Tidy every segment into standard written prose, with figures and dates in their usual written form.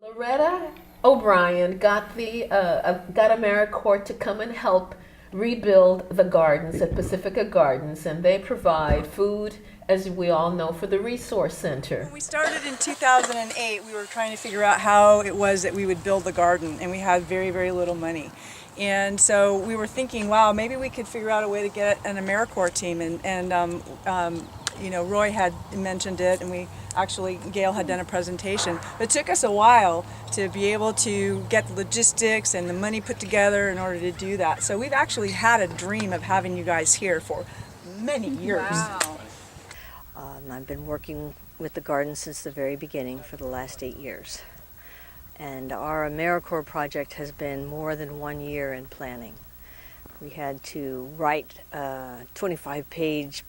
Loretta O'Brien got Americorp to come and help rebuild the gardens at Pacifica Gardens, and they provide food, as we all know, for the Resource Center. When we started in 2008, we were trying to figure out how it was that we would build the garden, and we had very, very little money. And so we were thinking, wow, maybe we could figure out a way to get an Americorp team. You know, Roy had mentioned it, and Gail had done a presentation. But it took us a while to be able to get the logistics and the money put together in order to do that. So we've actually had a dream of having you guys here for many years. Wow. I've been working with the garden since the very beginning for the last 8 years. And our Americorp project has been more than 1 year in planning. We had to write a 25-page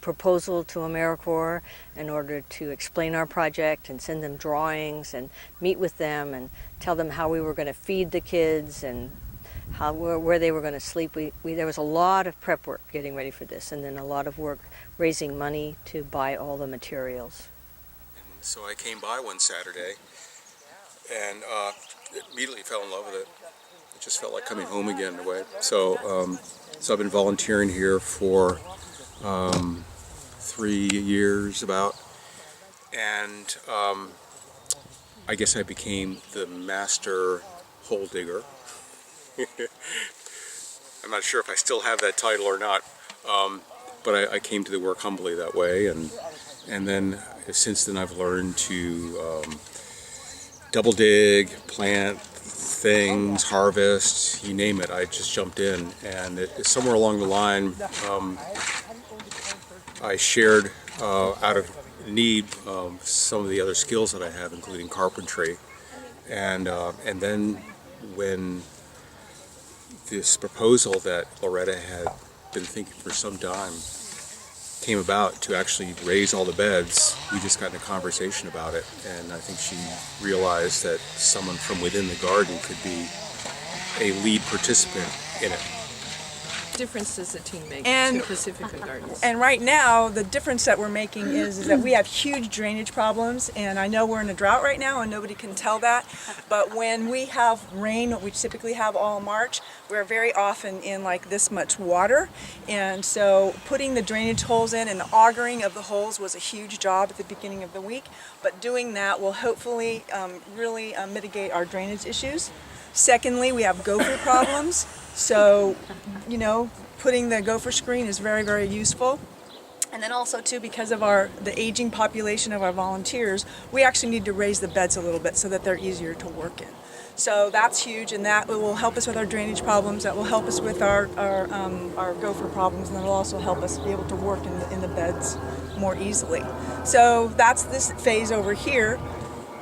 proposal to Americorp in order to explain our project and send them drawings and meet with them and tell them how we were going to feed the kids and where they were going to sleep. There was a lot of prep work getting ready for this, and then a lot of work raising money to buy all the materials. And so I came by one Saturday and immediately fell in love with it. It just felt like coming home again in a way. So I've been volunteering here for 3 years about, and I guess I became the master hole digger. I'm not sure if I still have that title or not, but I came to the work humbly that way, and then since then I've learned to double dig, plant things, harvest, you name it. I just jumped in, and somewhere along the line I shared out of need some of the other skills that I have, including carpentry, and then when this proposal that Loretta had been thinking for some time came about to actually raise all the beds, we just got in a conversation about it, and I think she realized that someone from within the garden could be a lead participant in it. Difference does the team make And- to Pacifica Gardens? And right now, the difference that we're making is that we have huge drainage problems, and I know we're in a drought right now, and nobody can tell that, but when we have rain, what we typically have all March, we're very often in like this much water, and so putting the drainage holes in and the augering of the holes was a huge job at the beginning of the week, but doing that will hopefully really mitigate our drainage issues. Secondly, we have gopher problems, so, you know, putting the gopher screen is very, very useful. And then also, too, because of the aging population of our volunteers, we actually need to raise the beds a little bit so that they're easier to work in. So that's huge, and that will help us with our drainage problems, that will help us with our gopher problems, and that will also help us be able to work in the beds more easily. So that's this phase over here.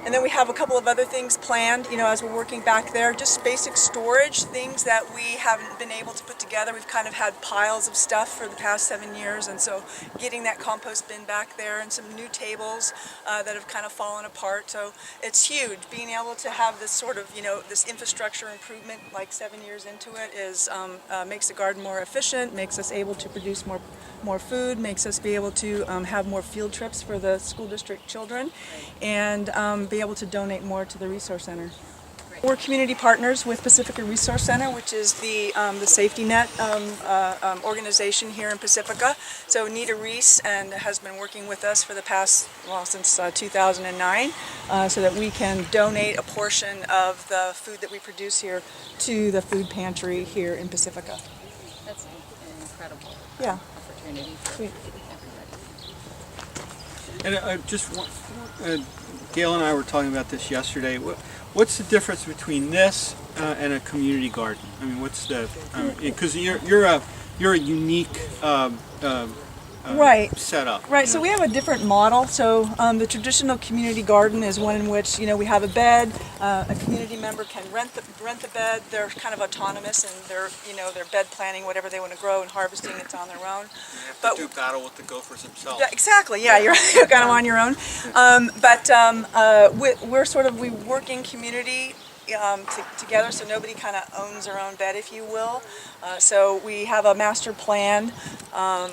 And then we have a couple of other things planned, you know, as we're working back there, just basic storage, things that we haven't been able to put together. We've kind of had piles of stuff for the past 7 years, and so getting that compost bin back there and some new tables that have kind of fallen apart. So it's huge. Being able to have this sort of, you know, this infrastructure improvement like 7 years into it is makes the garden more efficient, makes us able to produce more food, makes us be able to have more field trips for the school district children, and be able to donate more to the Resource Center. We're community partners with Pacifica Resource Center, which is the safety net organization here in Pacifica. So Nita Reese has been working with us for the past, since 2009, so that we can donate a portion of the food that we produce here to the food pantry here in Pacifica. That's an incredible Yeah. opportunity for everybody. And I just want, Gail and I were talking about this yesterday. What's the difference between this and a community garden? I mean, what's the? Because you're a unique Right. setup. Right, so we have a different model. So the traditional community garden is one in which, you know, we have a bed, a community member can rent the bed. They're kind of autonomous, and they're bed planning whatever they want to grow, and harvesting it's on their own. You have to do battle with the gophers themselves. Exactly, yeah, you're kind of on your own. We work in community together, so nobody kind of owns their own bed, if you will. So we have a master plan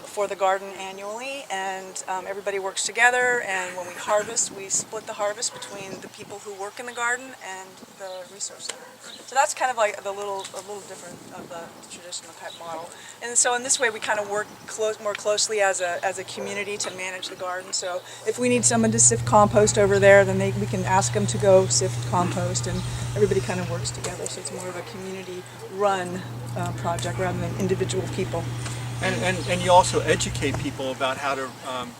for the garden annually, and everybody works together, and when we harvest, we split the harvest between the people who work in the garden and the resource center. So that's kind of like a little different of the traditional type model. And so in this way, we kind of work more closely as a community to manage the garden. So if we need someone to sift compost over there, then we can ask them to go sift compost, and everybody kind of works together. So it's more of a community-run project rather than individual people. And you also educate people about how to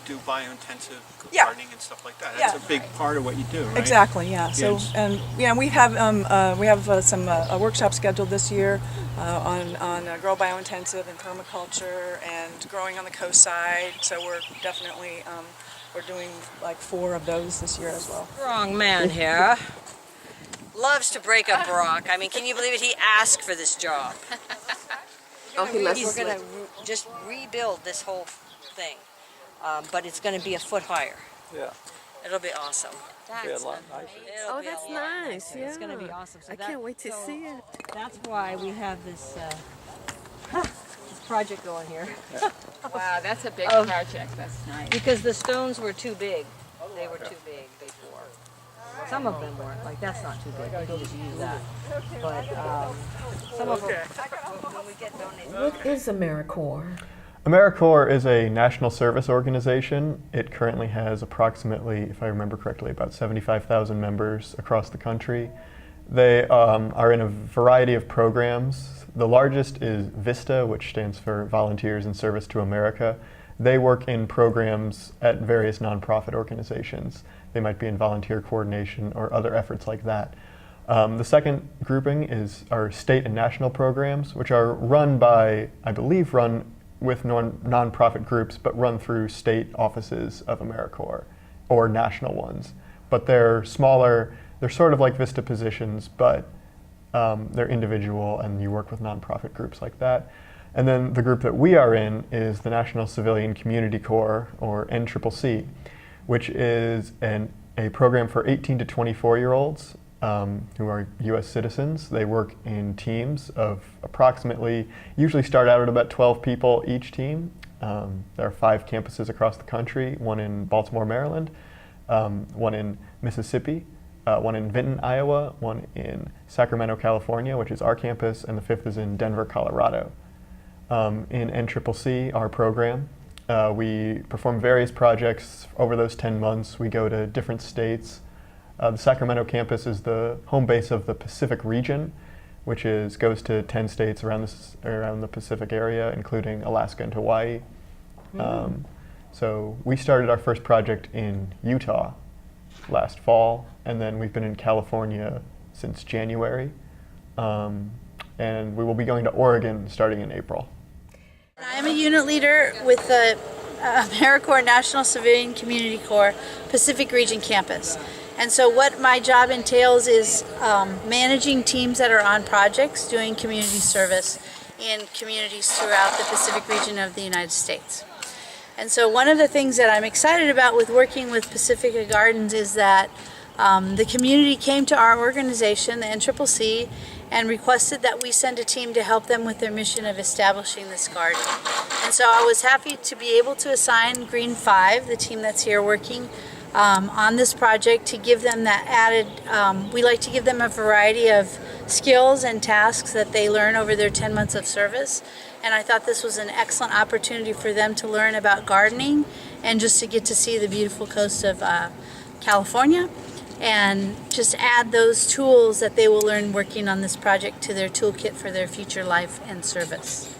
do biointensive Yeah. gardening and stuff like that. That's Yeah. a big part of what you do, right? Exactly, yeah. So, Yes. and we have some a workshop scheduled this year on grow biointensive and permaculture and growing on the coast side. So we're definitely we're doing like 4 of those this year as well. Wrong man here. Loves to break up rock. I mean, can you believe it? He asked for this job. Oh, he must We're have. going to just rebuild this whole thing, but it's going to be a foot higher. Yeah. It'll be awesome. Be a lot nicer. It'll Oh, be a that's lot nice. nicer. Yeah. It's going to be awesome. So I can't wait to see it. That's why we have this, this project going here. Wow, that's a big Oh. project. That's nice. Because the stones were too big. They were too big before. Some of them weren't. Like, that's not too big. We can just use that. But some of them, when we get donated. What is Americorp? Americorp is a national service organization. It currently has approximately, if I remember correctly, about 75,000 members across the country. They are in a variety of programs. The largest is VISTA, which stands for Volunteers in Service to America. They work in programs at various nonprofit organizations. They might be in volunteer coordination or other efforts like that. The second grouping is our state and national programs, which are run by, I believe, run with nonprofit groups, but run through state offices of Americorp or national ones. But they're smaller. They're sort of like VISTA positions, but they're individual, and you work with nonprofit groups like that. And then the group that we are in is the National Civilian Community Corps, or NCCC, which is a program for 18 to 24-year-olds who are U.S. citizens. They work in teams of approximately, usually start out at about 12 people each team. There are 5 campuses across the country, one in Baltimore, Maryland, one in Mississippi, one in Vinton, Iowa, one in Sacramento, California, which is our campus, and the 5th is in Denver, Colorado. In NCCC, our program, we perform various projects over those 10 months. We go to different states. The Sacramento campus is the home base of the Pacific region, which goes to 10 states around the Pacific area, including Alaska and Hawaii. So we started our first project in Utah last fall, and then we've been in California since January. And we will be going to Oregon starting in April. I'm a unit leader with the Americorp National Civilian Community Corps Pacific Region Campus. And so what my job entails is managing teams that are on projects, doing community service in communities throughout the Pacific region of the United States. And so one of the things that I'm excited about with working with Pacifica Gardens is that the community came to our organization, the NCCC, and requested that we send a team to help them with their mission of establishing this garden. And so I was happy to be able to assign Green 5, the team that's here working on this project, to give them that added, we like to give them a variety of skills and tasks that they learn over their 10 months of service. And I thought this was an excellent opportunity for them to learn about gardening and just to get to see the beautiful coast of California, and just add those tools that they will learn working on this project to their toolkit for their future life and service.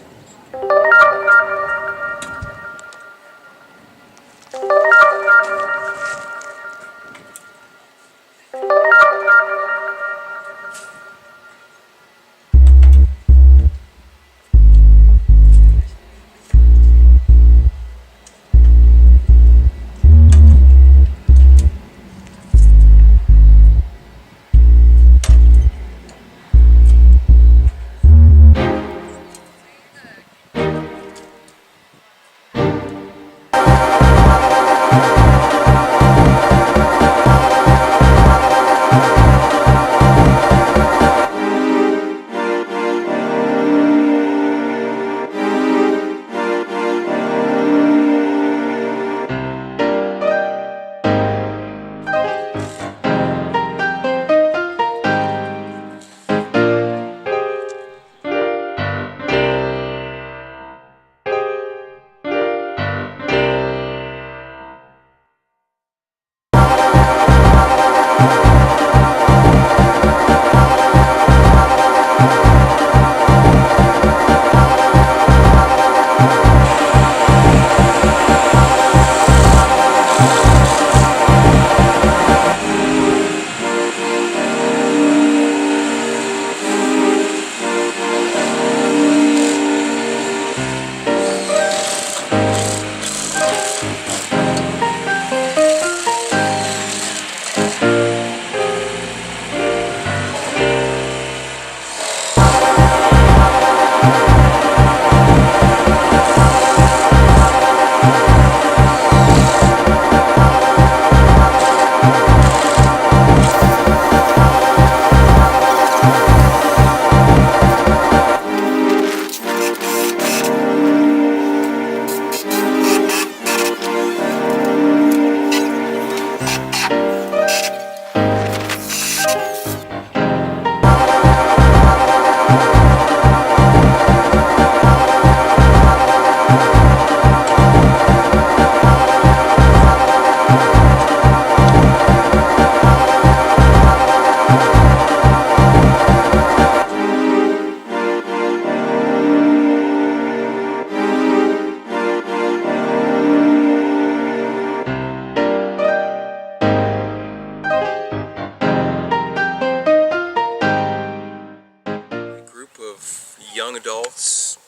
Young adults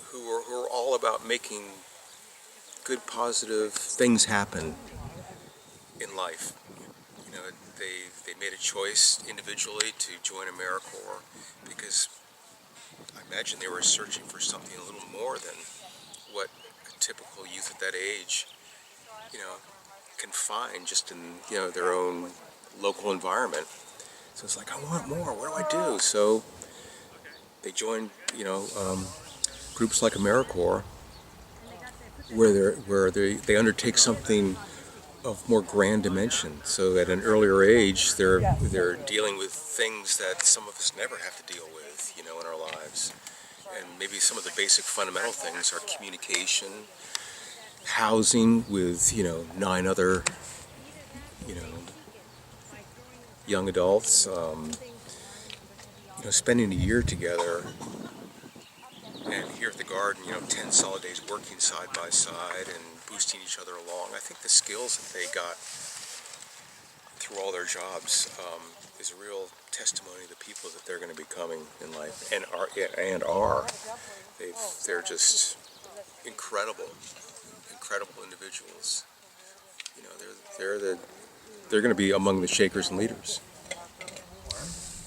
who are all about making good, positive things happen in life. You know, they made a choice individually to join Americorp because I imagine they were searching for something a little more than what a typical youth at that age, you know, can find just in, you know, their own local environment. So it's like, I want more. What do I do? So they joined, you know, groups like Americorp, where they undertake something of more grand dimension. So at an earlier age, they're dealing with things that some of us never have to deal with, you know, in our lives. And maybe some of the basic fundamental things are communication, housing with, you know, 9 other, you know, young adults. You know, spending a year together, and here at the garden, you know, 10 solid days working side by side and boosting each other along. I think the skills that they got through all their jobs is a real testimony to the people that they're going to be becoming in life, and are. They're just incredible individuals. You know, they're going to be among the shakers and leaders.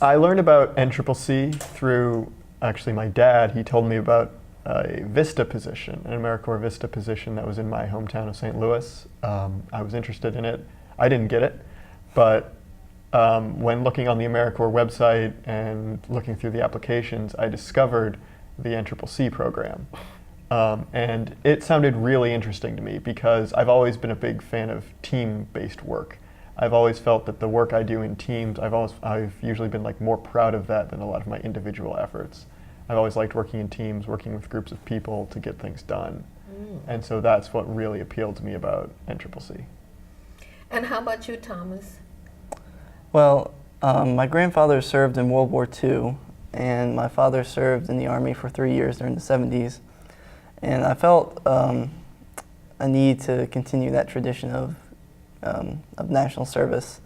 I learned about NCCC through actually my dad. He told me about a Vista position, an Americorp Vista position that was in my hometown of St. Louis. I was interested in it. I didn't get it, but when looking on the Americorp website and looking through the applications, I discovered the NCCC program. And it sounded really interesting to me because I've always been a big fan of team-based work. I've always felt that the work I do in teams, I've usually been like more proud of that than a lot of my individual efforts. I've always liked working in teams, working with groups of people to get things done. And so that's what really appealed to me about NCCC. And how about you, Thomas? Well, my grandfather served in World War II, and my father served in the Army for 3 years during the 70s. And I felt a need to continue that tradition of national service.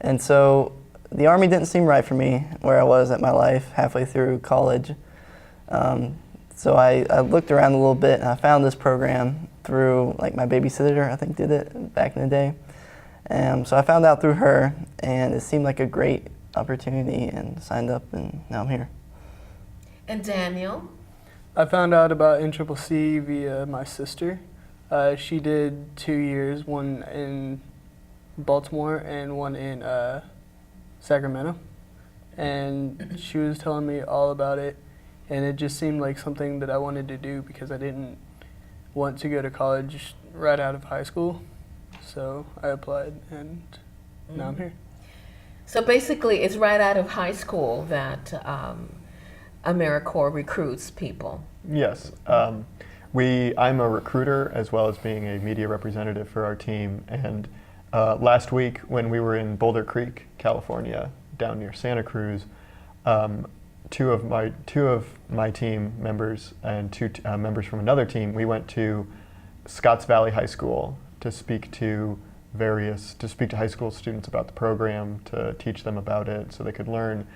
And so the Army didn't seem right for me where I was at my life halfway through college. So I looked around a little bit and I found this program through, like, my babysitter, I think, did it back in the day. So I found out through her, and it seemed like a great opportunity, and signed up, and now I'm here. And Daniel? I found out about NCCC via my sister. She did 2 years, one in Baltimore and one in Sacramento. And she was telling me all about it, and it just seemed like something that I wanted to do because I didn't want to go to college right out of high school. So I applied, and now I'm here. So basically, it's right out of high school that Americorp recruits people. Yes. I'm a recruiter as well as being a media representative for our team, and last week when we were in Boulder Creek, California, down near Santa Cruz, two of my team members and two members from another team, we went to Scotts Valley High School to speak to high school students about the program, to teach them about it so they could learn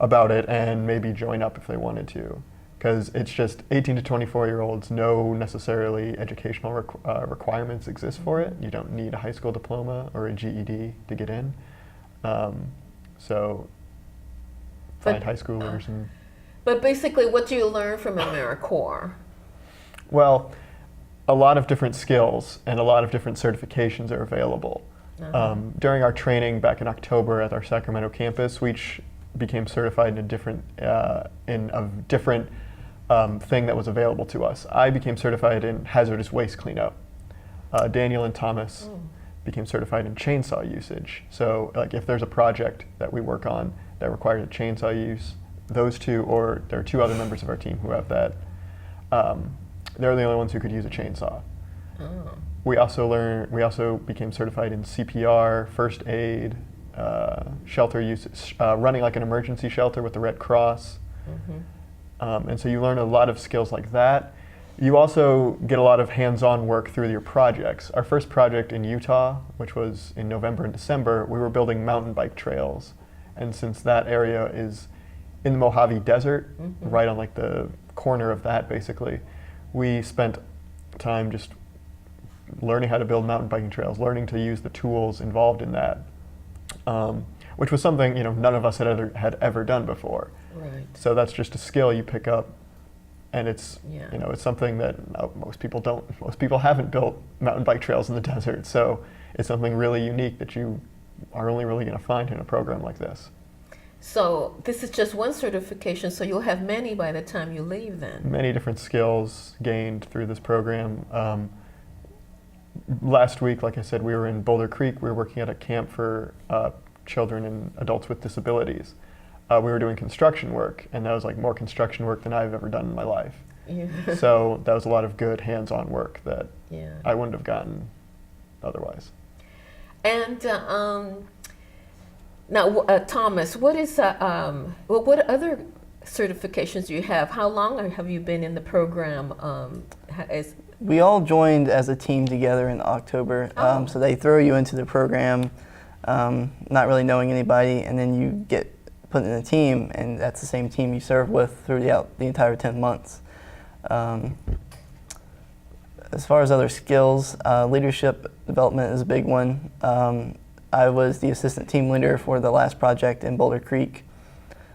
about it and maybe join up if they wanted to. Because it's just 18 to 24-year-olds, no necessarily educational requirements exist for it. You don't need a high school diploma or a GED to get in. So find high schoolers. But basically, what do you learn from Americorp? Well, a lot of different skills and a lot of different certifications are available. During our training back in October at our Sacramento campus, we each became certified in a different thing that was available to us. I became certified in hazardous waste cleanup. Daniel and Thomas became certified in chainsaw usage. So like if there's a project that we work on that requires a chainsaw use, those two, or there are two other members of our team who have that, they're the only ones who could use a chainsaw. We also became certified in CPR, first aid, shelter usage, running like an emergency shelter with the Red Cross. And so you learn a lot of skills like that. You also get a lot of hands-on work through your projects. Our first project in Utah, which was in November and December, we were building mountain bike trails. And since that area is in the Mojave Desert, right on like the corner of that basically, we spent time just learning how to build mountain biking trails, learning to use the tools involved in that, which was something none of us had ever done before. Right. So that's just a skill you pick up, and it's it's something that most people don't. Most people haven't built mountain bike trails in the desert, so it's something really unique that you are only really going to find in a program like this. So this is just one certification, so you'll have many by the time you leave then. Many different skills gained through this program. Last week, like I said, we were in Boulder Creek. We were working at a camp for children and adults with disabilities. We were doing construction work, and that was like more construction work than I've ever done in my life. So that was a lot of good hands-on work that I wouldn't have gotten otherwise. And now, Thomas, what other certifications do you have? How long have you been in the program? We all joined as a team together in October, so they throw you into the program not really knowing anybody, and then you get put in a team, and that's the same team you serve with throughout the entire 10 months. As far as other skills, leadership development is a big one. I was the assistant team leader for the last project in Boulder Creek,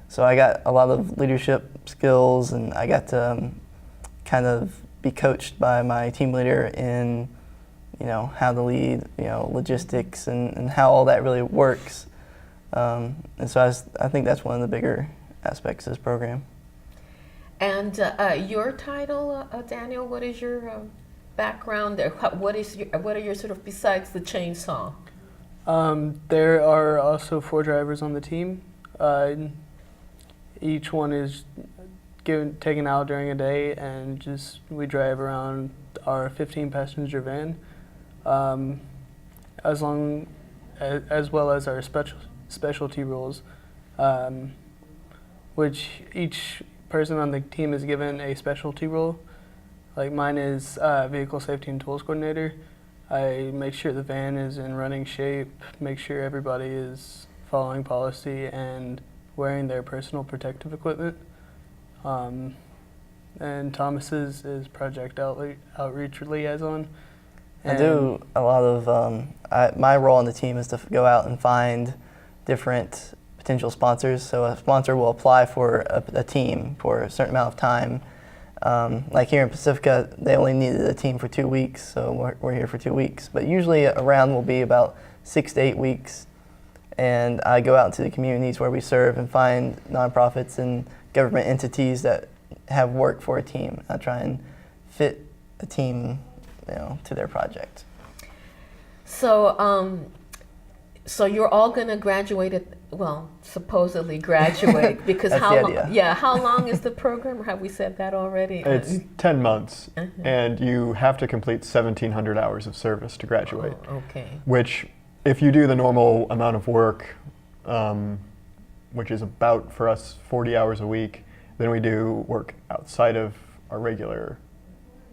so I got a lot of leadership skills, and I got to kind of be coached by my team leader in how to lead, logistics and how all that really works. And so I think that's one of the bigger aspects of this program. And your title, Daniel, what is your background there? What are your sort of, besides the chainsaw? There are also 4 drivers on the team. Each one is taken out during a day, and we drive around our 15-passenger van, as well as our specialty roles, which each person on the team is given a specialty role. Like mine is vehicle safety and tools coordinator. I make sure the van is in running shape, make sure everybody is following policy and wearing their personal protective equipment. And Thomas's is project outreach liaison. I do a lot of, my role on the team is to go out and find different potential sponsors. So a sponsor will apply for a team for a certain amount of time. Like here in Pacifica, they only needed a team for 2 weeks, so we're here for 2 weeks. But usually a round will be about 6 to 8 weeks. And I go out into the communities where we serve and find nonprofits and government entities that have work for a team. I try and fit a team, to their project. So, so you're all going to graduate supposedly graduate, because That's how the long? idea. Yeah, how long is the program? Or have we said that already? It's 10 months, and you have to complete 1,700 hours of service to graduate. Oh, okay. Which if you do the normal amount of work, which is about, for us, 40 hours a week, then we do work outside of our regular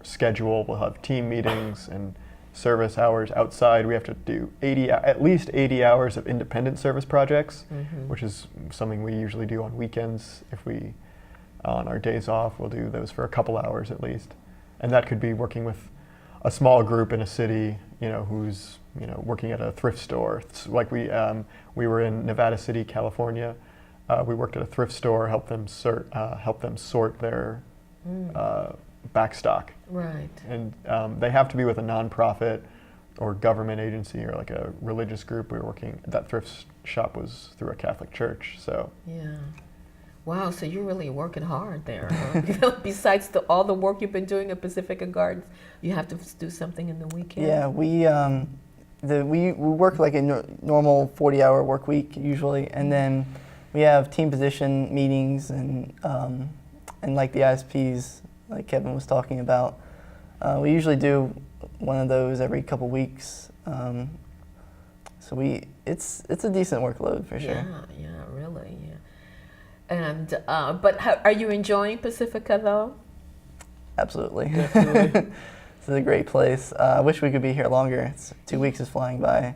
schedule. We'll have team meetings and service hours outside. We have to do at least 80 hours of independent service projects, which is something we usually do on weekends. If we, on our days off, we'll do those for a couple hours at least. And that could be working with a small group in a city, who's, working at a thrift store. It's like we were in Nevada City, California. We worked at a thrift store, helped them sort their back stock. Right. And they have to be with a nonprofit or government agency or like a religious group. We were working, that thrift shop was through a Catholic church, so. Yeah. Wow, so you're really working hard there, huh? Besides all the work you've been doing at Pacifica Gardens, you have to do something in the weekend? Yeah, we work like a normal 40-hour work week usually, and then we have team position meetings and like the ISPs, like Kevin was talking about. We usually do one of those every couple weeks. So it's a decent workload for sure. Yeah, really, yeah. And but are you enjoying Pacifica though? Absolutely. Definitely. It's a great place. I wish we could be here longer. 2 weeks is flying by.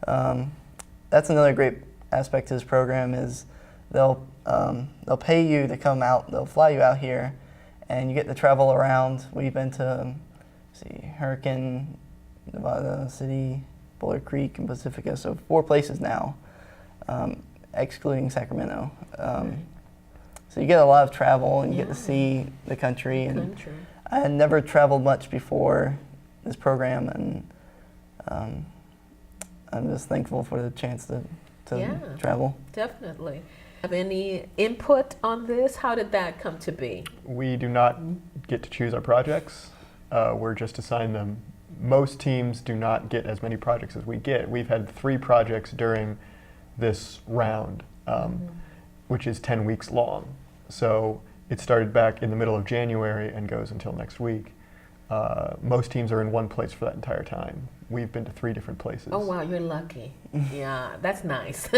That's another great aspect to this program is they'll pay you to come out. They'll fly you out here, and you get to travel around. We've been to Hurricane, Nevada City, Boulder Creek, and Pacifica. So 4 places now, excluding Sacramento. So you get a lot of travel, and you get to see the country. And I had never traveled much before this program, and I'm just thankful for the chance to travel. Definitely. Have any input on this? How did that come to be? We do not get to choose our projects. We're just assigned them. Most teams do not get as many projects as we get. We've had 3 projects during this round, which is 10 weeks long. So it started back in the middle of January and goes until next week. Most teams are in one place for that entire time. We've been to 3 different places. Oh wow, you're lucky. Yeah, that's nice.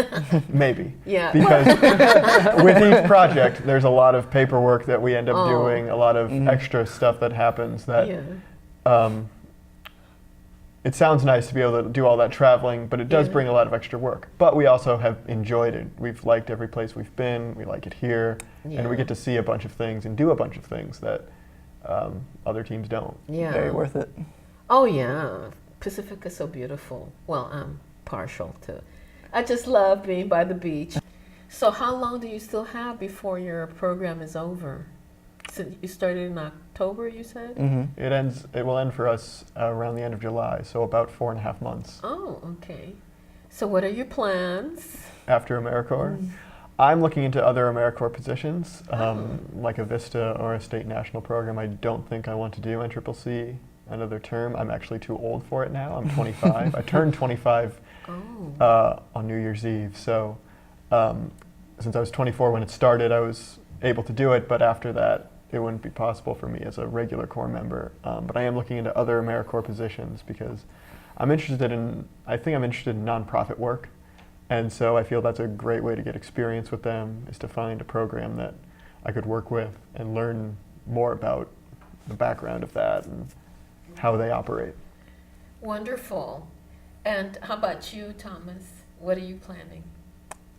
Maybe. Yeah. Because with each project, there's a lot of paperwork that we end up doing, a lot of extra stuff that happens that it sounds nice to be able to do all that traveling, but it does bring a lot of extra work. But we also have enjoyed it. We've liked every place we've been. We like it here. And we get to see a bunch of things and do a bunch of things that other teams don't. Yeah. Very worth it. Oh yeah, Pacifica's so beautiful. Well, I'm partial to. I just love being by the beach. So how long do you still have before your program is over? So you started in October, you said? It will end for us around the end of July, so about 4.5 months. Oh, okay. So what are your plans? After Americorp? I'm looking into other Americorp positions, like a VISTA or a state national program. I don't think I want to do NCCC another term. I'm actually too old for it now. I'm 25. I turned 25 on New Year's Eve. So since I was 24 when it started, I was able to do it, but after that, it wouldn't be possible for me as a regular Corps member. But I am looking into other Americorp positions because I think I'm interested in nonprofit work. And so I feel that's a great way to get experience with them, is to find a program that I could work with and learn more about the background of that and how they operate. Wonderful. And how about you, Thomas? What are you planning?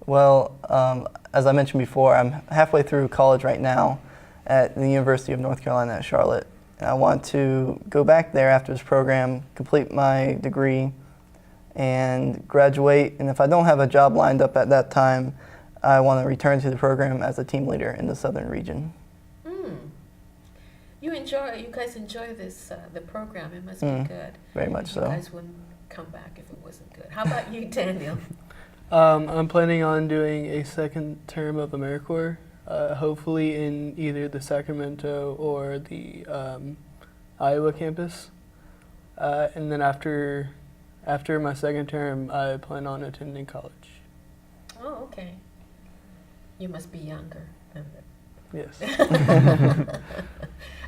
Well, as I mentioned before, I'm halfway through college right now at the University of North Carolina at Charlotte. And I want to go back there after this program, complete my degree, and graduate. And if I don't have a job lined up at that time, I want to return to the program as a team leader in the southern region. You guys enjoy this, the program. It must be good. Very much so. You guys wouldn't come back if it wasn't good. How about you, Daniel? I'm planning on doing a second term of Americorp, hopefully in either the Sacramento or the Iowa campus. And then after my second term, I plan on attending college. Oh, okay. You must be younger than them. Yes.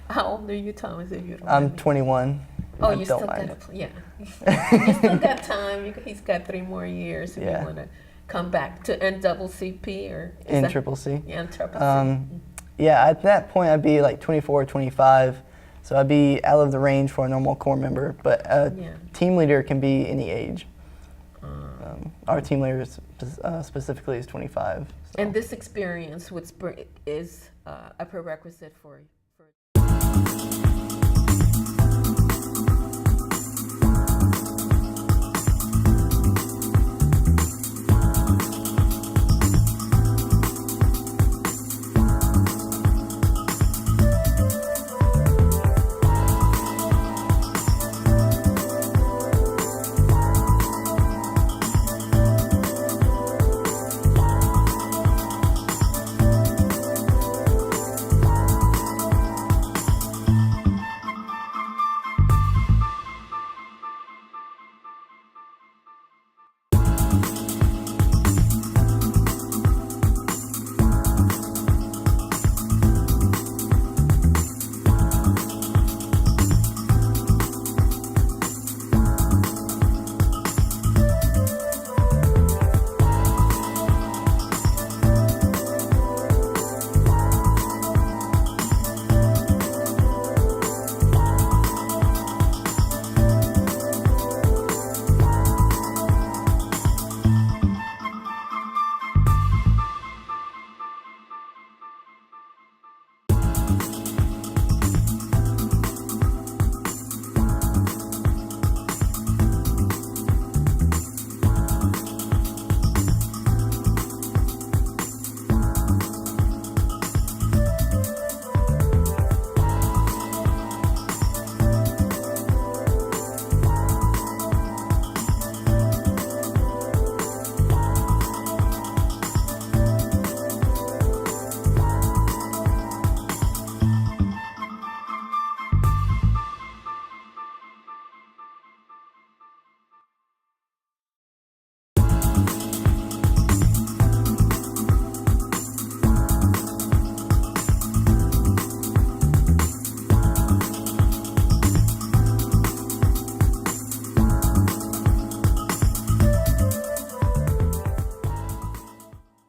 How old are you, Thomas? If you don't I'm mind me? 21. Oh, I you don't still mind. got yeah. You still got time. He's got 3 more years if Yeah. you want to come back to NCCC or is that- NCCC. Yeah, NCCC. Yeah, at that point I'd be like 24 or 25, so I'd be out of the range for a normal Corps member, but a Yeah. team leader can be any age. Our team leader specifically is 25. So. And this experience is a prerequisite for